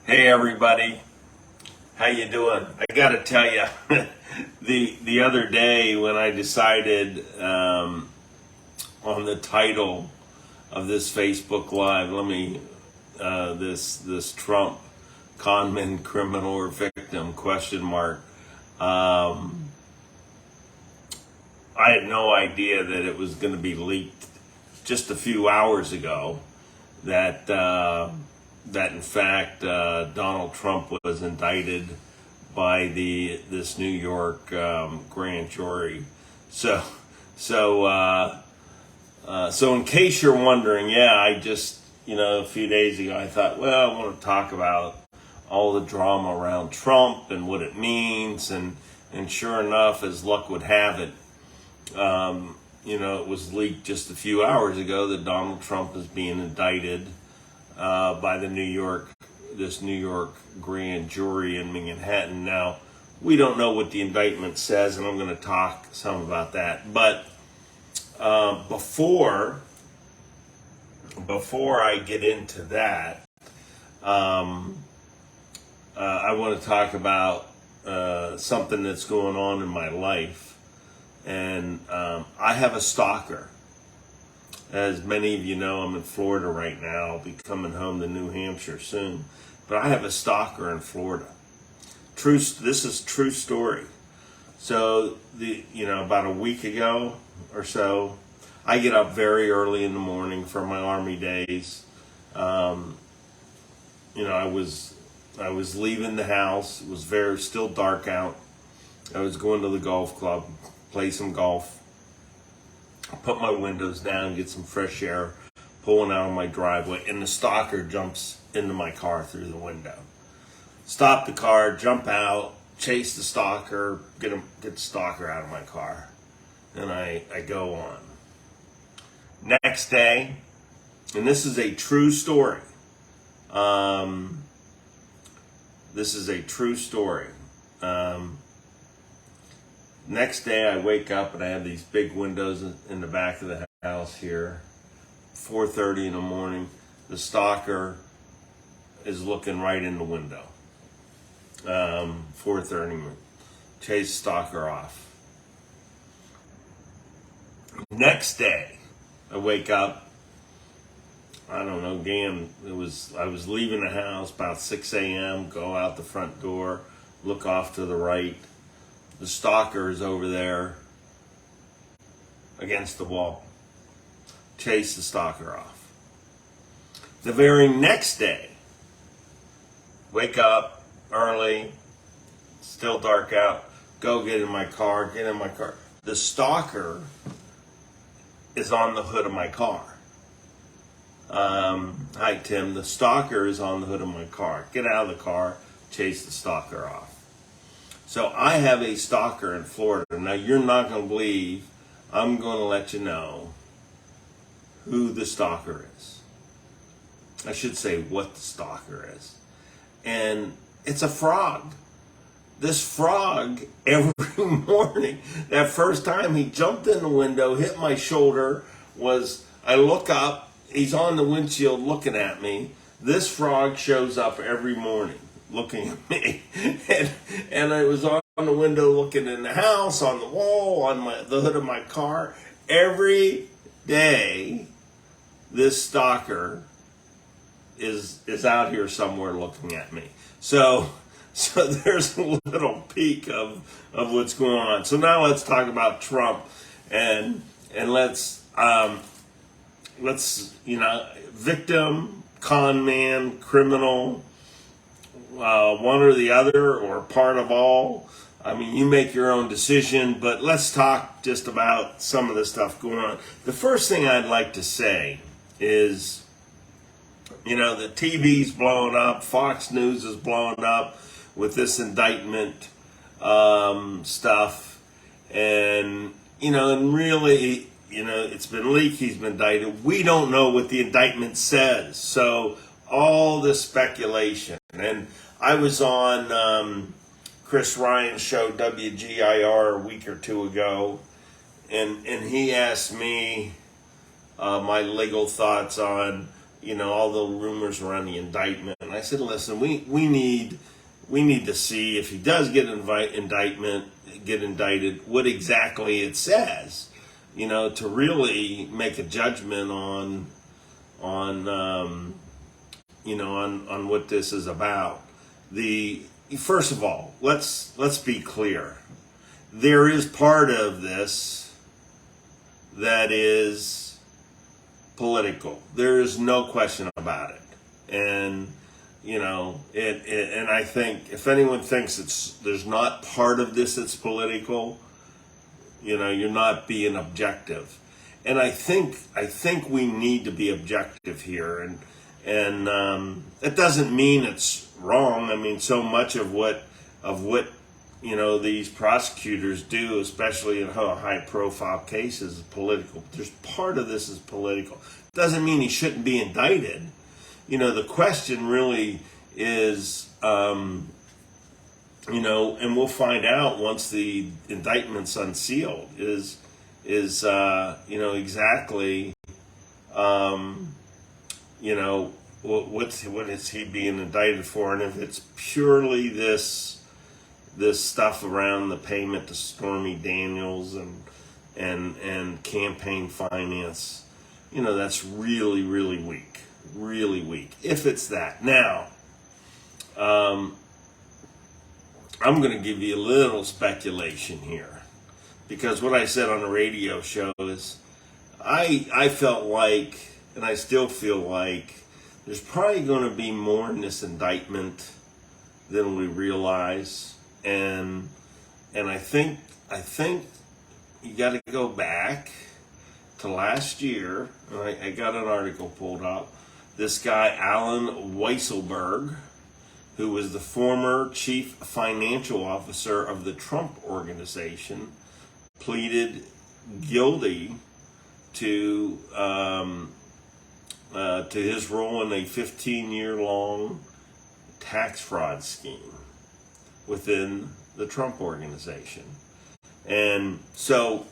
Hey everybody, how you doing? I got to tell you, the other day when I decided on the title of this Facebook Live, this Trump conman, criminal, or victim question mark. I had no idea that it was going to be leaked just a few hours ago. That in fact Donald Trump was indicted by this New York grand jury. So in case you're wondering, I just a few days ago I thought, well, I want to talk about all the drama around Trump and what it means, and sure enough, as luck would have it, it was leaked just a few hours ago that Donald Trump is being indicted by this New York grand jury in Manhattan. Now, we don't know what the indictment says, and I'm going to talk some about that. But before I get into that, I want to talk about something that's going on in my life, and I have a stalker. As many of you know, I'm in Florida right now. I'll be coming home to New Hampshire soon. But I have a stalker in Florida. This is true story. So, about a week ago or so, I get up very early in the morning for my Army days. I was leaving the house. It was still dark out. I was going to the golf club, play some golf. Put my windows down, get some fresh air, pulling out of my driveway, and the stalker jumps into my car through the window. Stop the car, jump out, chase the stalker, get the stalker out of my car. And I go on. Next day, and this is a true story. Next day, I wake up and I have these big windows in the back of the house here. 4:30 in the morning, the stalker is looking right in the window. 4:30, chase the stalker off. Next day, I wake up. I don't know, again, I was leaving the house about 6 a.m., go out the front door, look off to the right. The stalker is over there against the wall. Chase the stalker off. The very next day, wake up early, still dark out, get in my car. The stalker is on the hood of my car. Hi, Tim. The stalker is on the hood of my car. Get out of the car, chase the stalker off. So I have a stalker in Florida. Now, you're not going to believe, I'm going to let you know who the stalker is. I should say what the stalker is. And it's a frog. This frog, every morning, that first time he jumped in the window, hit my shoulder, I look up, he's on the windshield looking at me. This frog shows up every morning looking at me, and I was on the window looking in the house, on the wall, on the hood of my car. Every day, this stalker is out here somewhere looking at me. So there's a little peek of what's going on. So now let's talk about Trump, and let's victim, con man, criminal. One or the other, or part of all. I mean, you make your own decision, but let's talk just about some of the stuff going on. The first thing I'd like to say is, the TV's blowing up, Fox News is blowing up with this indictment stuff, and really, it's been leaked, he's been indicted. We don't know what the indictment says, so all this speculation. And I was on Chris Ryan's show, WGIR, a week or two ago, and he asked me my legal thoughts on, all the rumors around the indictment. And I said, listen, we need to see if he does get indicted, what exactly it says, to really make a judgment on what this is about. First of all, let's be clear. There is part of this that is political. There is no question about it. And and I think if anyone thinks there's not part of this that's political, you're not being objective. And I think we need to be objective here, and it doesn't mean it's wrong. I mean, so much of what these prosecutors do, especially in high-profile cases, is political. There's part of this is political. Doesn't mean he shouldn't be indicted. The question really is, and we'll find out once the indictment's unsealed, is exactly, what is he being indicted for, and if it's purely this stuff around the payment to Stormy Daniels and campaign finance, that's really, really weak. Really weak, if it's that. Now, I'm going to give you a little speculation here, because what I said on the radio show is I felt like, and I still feel like, there's probably going to be more in this indictment than we realize, and I think you got to go back to last year. I got an article pulled up. This guy, Alan Weisselberg, who was the former chief financial officer of the Trump Organization, pleaded guilty to his role in a 15-year-long tax fraud scheme within the Trump Organization. And so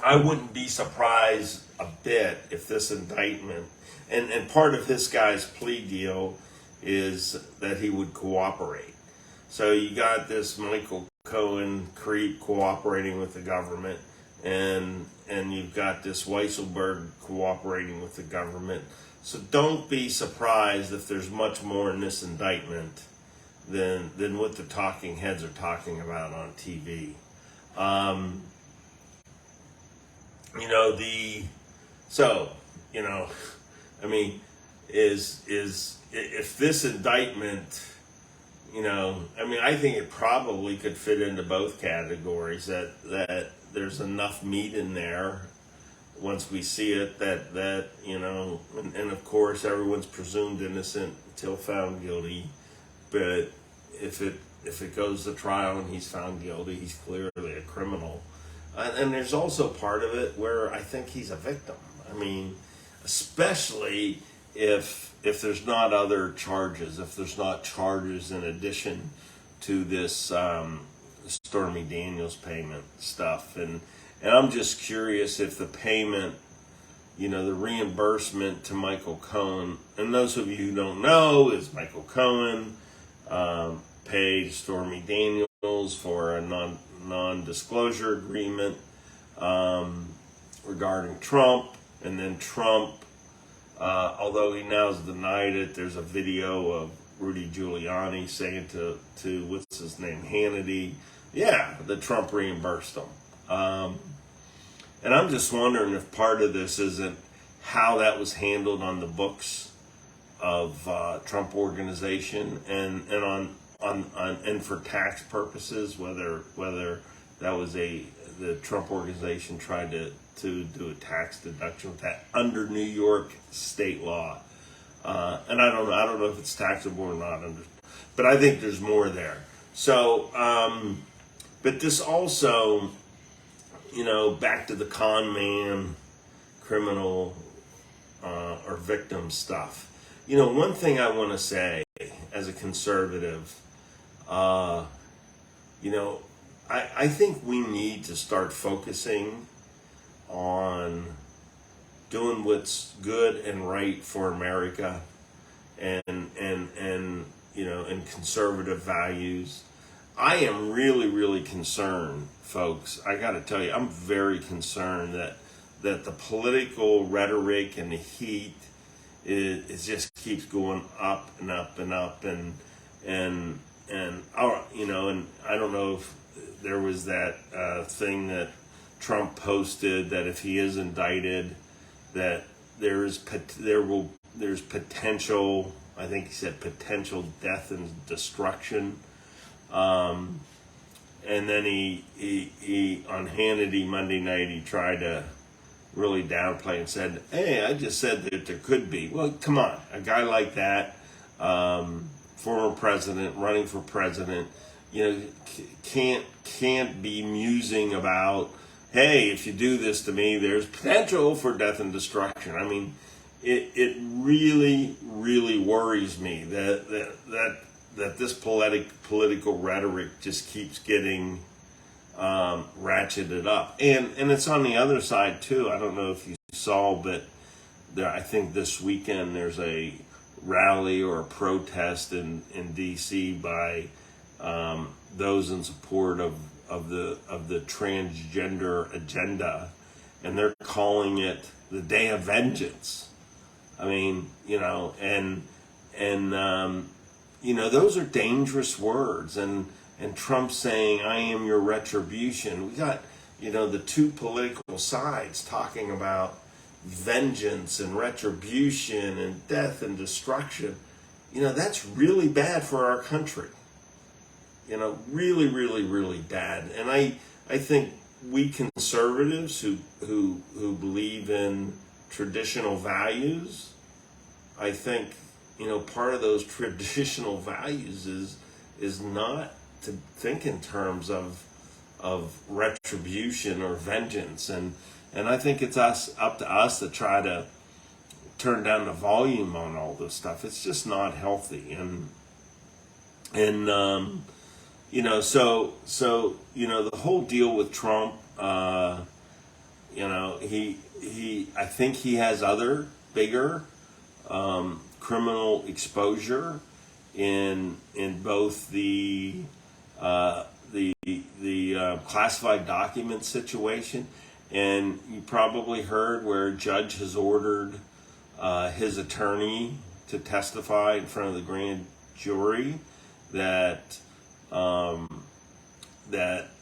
I wouldn't be surprised a bit if this indictment, and part of this guy's plea deal is that he would cooperate. So you got this Michael Cohen creep cooperating with the government, and you've got this Weisselberg cooperating with the government. So don't be surprised if there's much more in this indictment than what the talking heads are talking about on TV. If this indictment, I think it probably could fit into both categories, that there's enough meat in there once we see it that and of course everyone's presumed innocent until found guilty, but if it goes to trial and he's found guilty, he's clearly a criminal. And there's also part of it where I think he's a victim. Especially if there's not other charges, if there's not charges in addition to this Stormy Daniels payment stuff. And I'm just curious if the payment, the reimbursement to Michael Cohen, and those of you who don't know, is Michael Cohen paid Stormy Daniels for a non-disclosure agreement regarding Trump, and then Trump, although he now has denied it, there's a video of Rudy Giuliani saying to what's his name, Hannity, that Trump reimbursed him. And I'm just wondering if part of this isn't how that was handled on the books of Trump Organization and for tax purposes, whether that was the Trump Organization tried to do a tax deduction with that under New York state law. And I don't know if it's taxable or not, but I think there's more there. So, but this also, back to the con man, criminal, or victim stuff. One thing I want to say as a conservative, I think we need to start focusing on doing what's good and right for America, and you know, and conservative values. I am really concerned, folks. I got to tell you, I'm very concerned that the political rhetoric and the heat it just keeps going up and up and up, and you know, and I don't know if there was that thing that Trump posted that if he is indicted, that there's potential. I think he said potential death and destruction. And then he on Hannity Monday night, he tried to really downplay and said, "Hey, I just said that there could be." Well, come on, a guy like that, former president, running for president, you know, can't be musing about, "Hey, if you do this to me, there's potential for death and destruction." I mean, it really worries me that this political rhetoric just keeps getting ratcheted up, and it's on the other side too. I don't know if you saw, but I think this weekend there's a rally or a protest in D.C. by those in support of the transgender agenda, and they're calling it the Day of Vengeance. I mean, you know, and you know, those are dangerous words, and Trump saying, "I am your retribution." We got, you know, the two political sides talking about vengeance and retribution and death and destruction. You know, that's really bad for our country. You know, really bad. And I think we conservatives who believe in traditional values, I think, you know, part of those traditional values is not to think in terms of retribution or vengeance, and I think it's up to us to try to turn down the volume on all this stuff. It's just not healthy, and you know, so you know, the whole deal with Trump, you know, I think he has other bigger criminal exposure in both the classified document situation, and you probably heard where a judge has ordered his attorney to testify in front of the grand jury that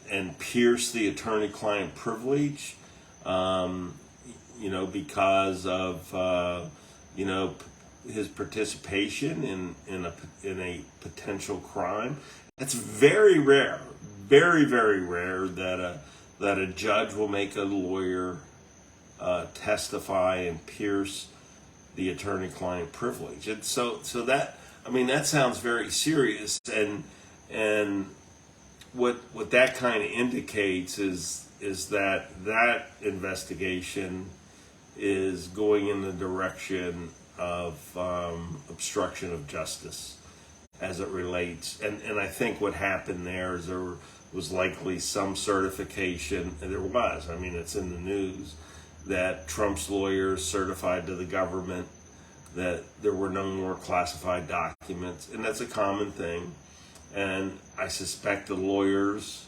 and pierce the attorney-client privilege, you know, because of you know, his participation in a potential crime. That's very rare, very rare that a judge will make a lawyer testify and pierce the attorney-client privilege. And so that, I mean, that sounds very serious, and what that kind of indicates is that investigation is going in the direction of obstruction of justice as it relates. And I think what happened there is there was likely some certification, and there was, I mean, it's in the news, that Trump's lawyers certified to the government that there were no more classified documents, and that's a common thing. And I suspect the lawyers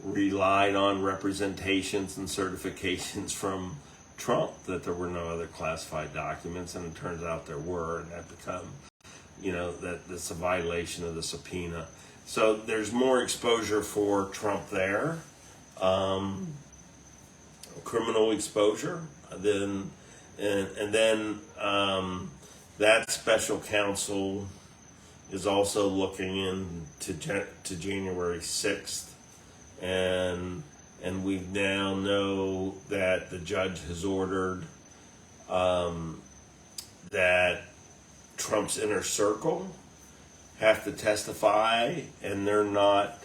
relied on representations and certifications from Trump that there were no other classified documents, and it turns out there were, and that become, you know, that's a violation of the subpoena. So there's more exposure for Trump there, criminal exposure. Then that special counsel is also looking into January 6th, and we now know that the judge has ordered that Trump's inner circle have to testify, and they're not,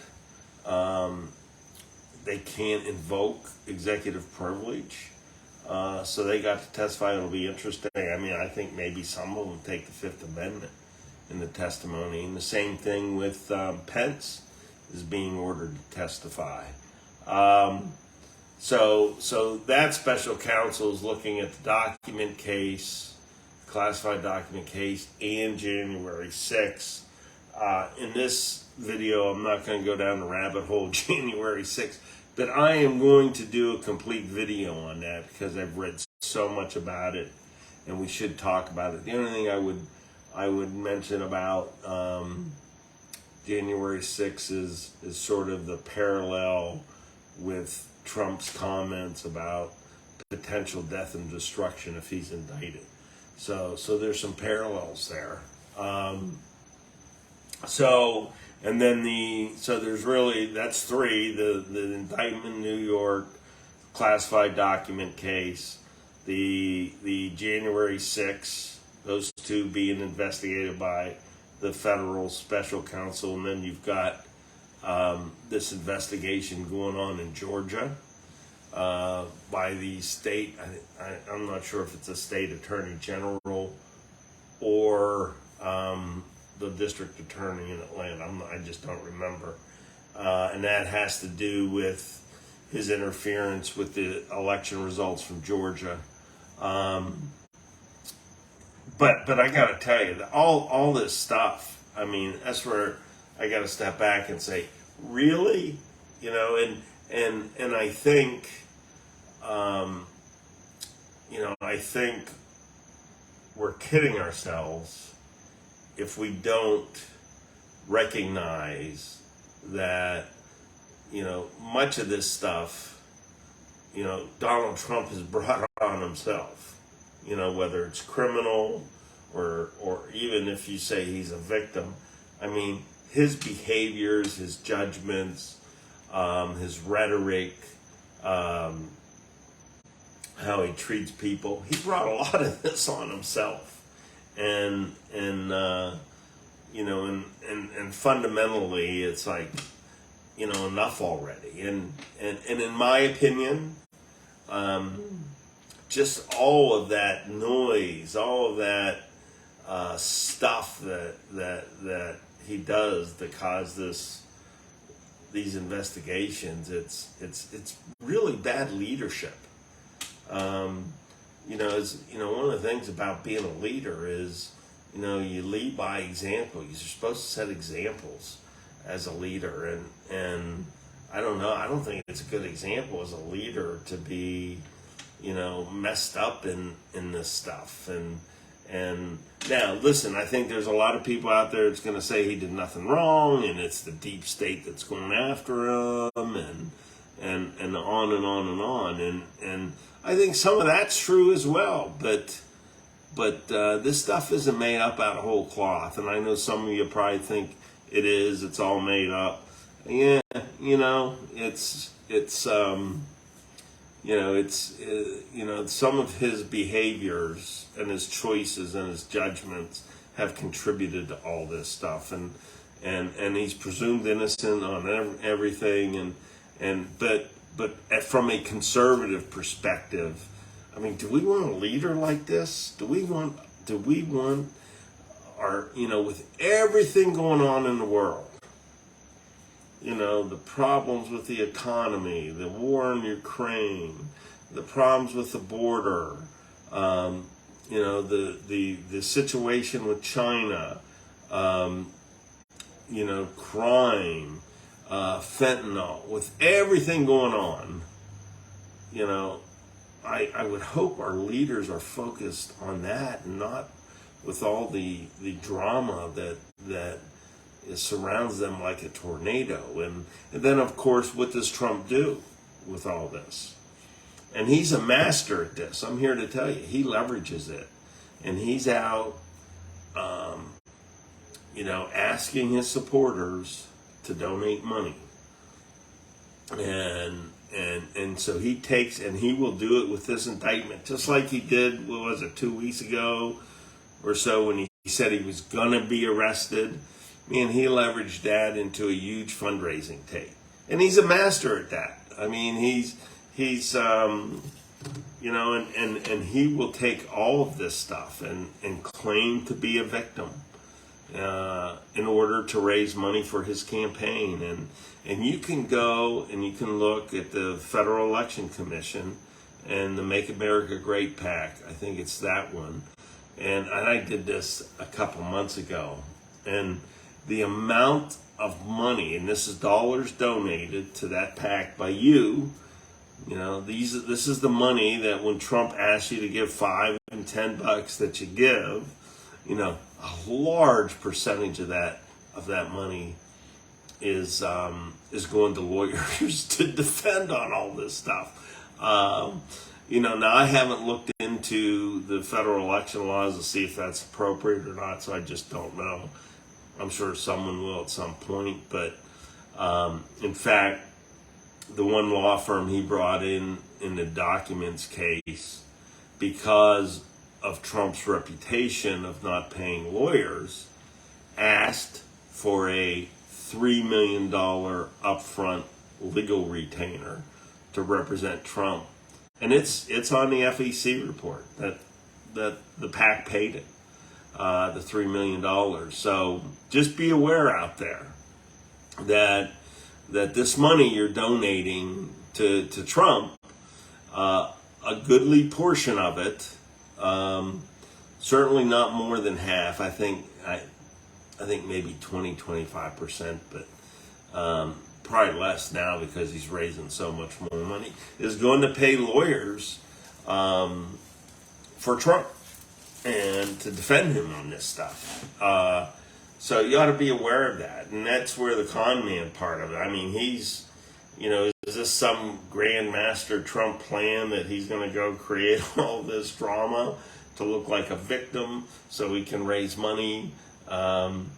they can't invoke executive privilege. So they got to testify. It'll be interesting. I mean, I think maybe some of them take the Fifth Amendment in the testimony. And the same thing with Pence is being ordered to testify. So that special counsel is looking at the document case, classified document case, and January 6th. In this video, I'm not going to go down the rabbit hole January 6th, but I am going to do a complete video on that because I've read so much about it, and we should talk about it. The only thing I would mention about January 6th is sort of the parallel with Trump's comments about potential death and destruction if he's indicted. So there's some parallels there. And then there's really, that's three, the indictment in New York, classified document case, the January 6th, those two being investigated by the federal special counsel, and then you've got this investigation going on in Georgia by the state, I'm not sure if it's a state attorney general or the district attorney in Atlanta. I just don't remember. And that has to do with his interference with the election results from Georgia. But I got to tell you, that all this stuff, I mean, that's where I got to step back and say, really? You know, and I think, I think we're kidding ourselves if we don't recognize that, much of this stuff, Donald Trump has brought on himself, whether it's criminal or even if you say he's a victim. I mean, his behaviors, his judgments, his rhetoric, how he treats people, he brought a lot of this on himself. And fundamentally, it's like, enough already. And in my opinion, just all of that noise, all of that stuff that he does to cause these investigations, it's really bad leadership. One of the things about being a leader is, you lead by example. You're supposed to set examples as a leader, and I don't know. I don't think it's a good example as a leader to be, messed up in this stuff. And now, listen, I think there's a lot of people out there that's going to say he did nothing wrong, and it's the deep state that's going after him, and on and on and on. And I think some of that's true as well, but this stuff isn't made up out of whole cloth. And I know some of you probably think it is. It's all made up. Yeah, some of his behaviors and his choices and his judgments have contributed to all this stuff, and he's presumed innocent on everything, but from a conservative perspective, I mean, do we want a leader like this? Do we want our, with everything going on in the world, the problems with the economy, the war in Ukraine, the problems with the border, the situation with China, crime, fentanyl, with everything going on, I would hope our leaders are focused on that and not with all the drama that surrounds them like a tornado. And then, of course, what does Trump do with all this? And he's a master at this. I'm here to tell you, he leverages it. And he's out, asking his supporters to donate money. And so he takes, and he will do it with this indictment, just like he did, 2 weeks ago or so, when he said he was gonna be arrested. Man, he leveraged that into a huge fundraising tape. And he's a master at that. I mean, he's and he will take all of this stuff and claim to be a victim. in order to raise money for his campaign. And you can go and you can look at the Federal Election Commission and the Make America Great PAC. I think it's that one. And I did this a couple months ago. And the amount of money, and this is dollars donated to that PAC by you, this is the money that when Trump asks you to give $5 and $10 that you give, a large percentage of that money is going to lawyers to defend on all this stuff. Now I haven't looked into the federal election laws to see if that's appropriate or not, so I just don't know. I'm sure someone will at some point, but in fact, the one law firm he brought in the documents case, because of Trump's reputation of not paying lawyers, asked for a $3 million upfront legal retainer to represent Trump. And it's on the FEC report that the PAC paid it, the $3 million. So just be aware out there that this money you're donating to Trump, a goodly portion of it, certainly not more than half. I think maybe 20-25%, but probably less now because he's raising so much more money, is going to pay lawyers for Trump and to defend him on this stuff. So you ought to be aware of that. And that's where the con man part of it. I mean, he's, is this some grandmaster Trump plan that he's going to go create all this drama to look like a victim so he can raise money, and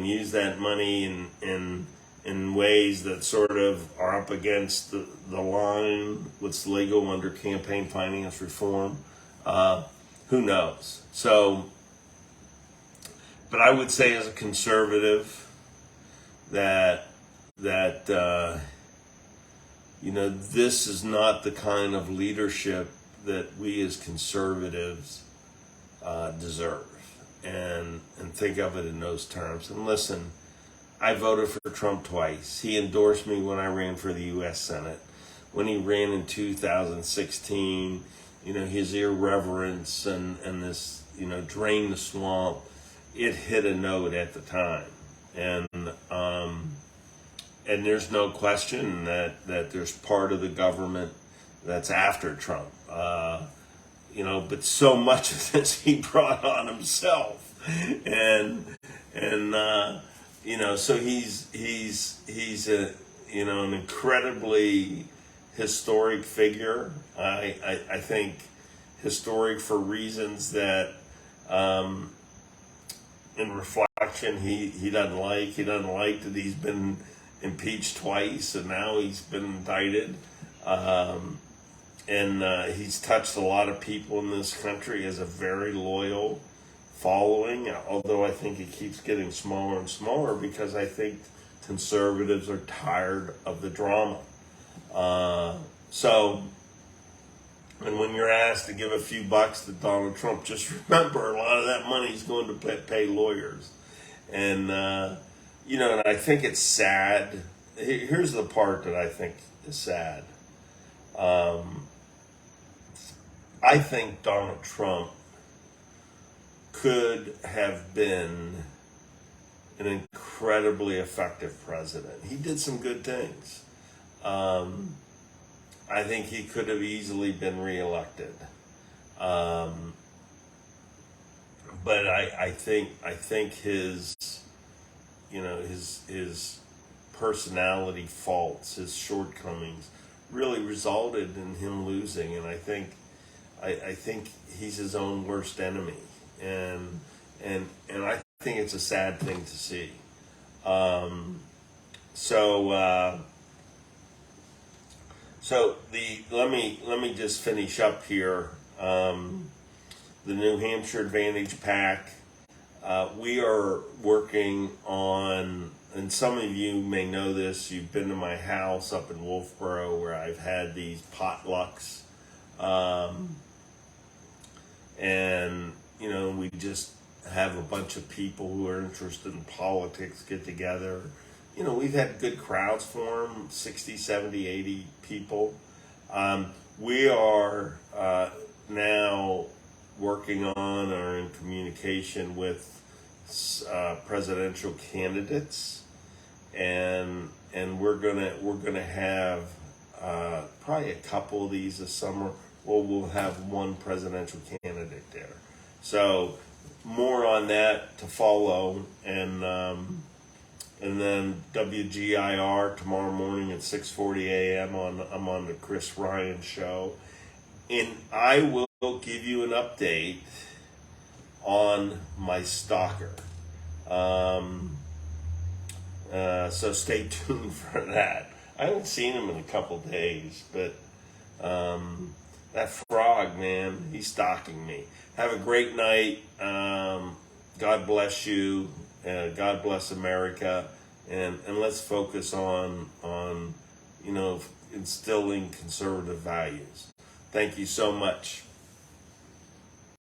use that money in ways that sort of are up against the line, what's legal under campaign finance reform? Who knows? So, but I would say as a conservative that this is not the kind of leadership that we as conservatives deserve, and think of it in those terms. And listen, I voted for Trump twice. He endorsed me when I ran for the U.S. Senate. When he ran in 2016, his irreverence and this, drain the swamp, it hit a note at the time. And there's no question that there's part of the government that's after Trump. But so much of this he brought on himself. So he's an incredibly historic figure. I think historic for reasons that, in reflection, he doesn't like. He doesn't like that he's been impeached twice and now he's been indicted. He's touched a lot of people in this country. He has a very loyal following, although I think it keeps getting smaller and smaller because I think conservatives are tired of the drama. And when you're asked to give a few bucks to Donald Trump, just remember a lot of that money is going to pay lawyers. And I think it's sad. Here's the part that I think is sad. I think Donald Trump could have been an incredibly effective president. He did some good things. I think he could have easily been reelected. But I think his personality faults, his shortcomings, really resulted in him losing. And I think he's his own worst enemy. And I think it's a sad thing to see. Let me just finish up here. The New Hampshire Advantage PAC. We are working on, and some of you may know this, you've been to my house up in Wolfboro where I've had these potlucks. And we just have a bunch of people who are interested in politics get together. You know, we've had good crowds form, 60, 70, 80 people. We are now working on or in communication with presidential candidates, and we're gonna have probably a couple of these this summer. Well, we'll have one presidential candidate there. So more on that to follow, and then WGIR tomorrow morning at 6:40 a.m. I'm on the Chris Ryan show, and I will give you an update on my stalker. So stay tuned for that. I haven't seen him in a couple days, but that frog, man, he's stalking me. Have a great night. God bless you. God bless America. And let's focus on instilling conservative values. Thank you so much.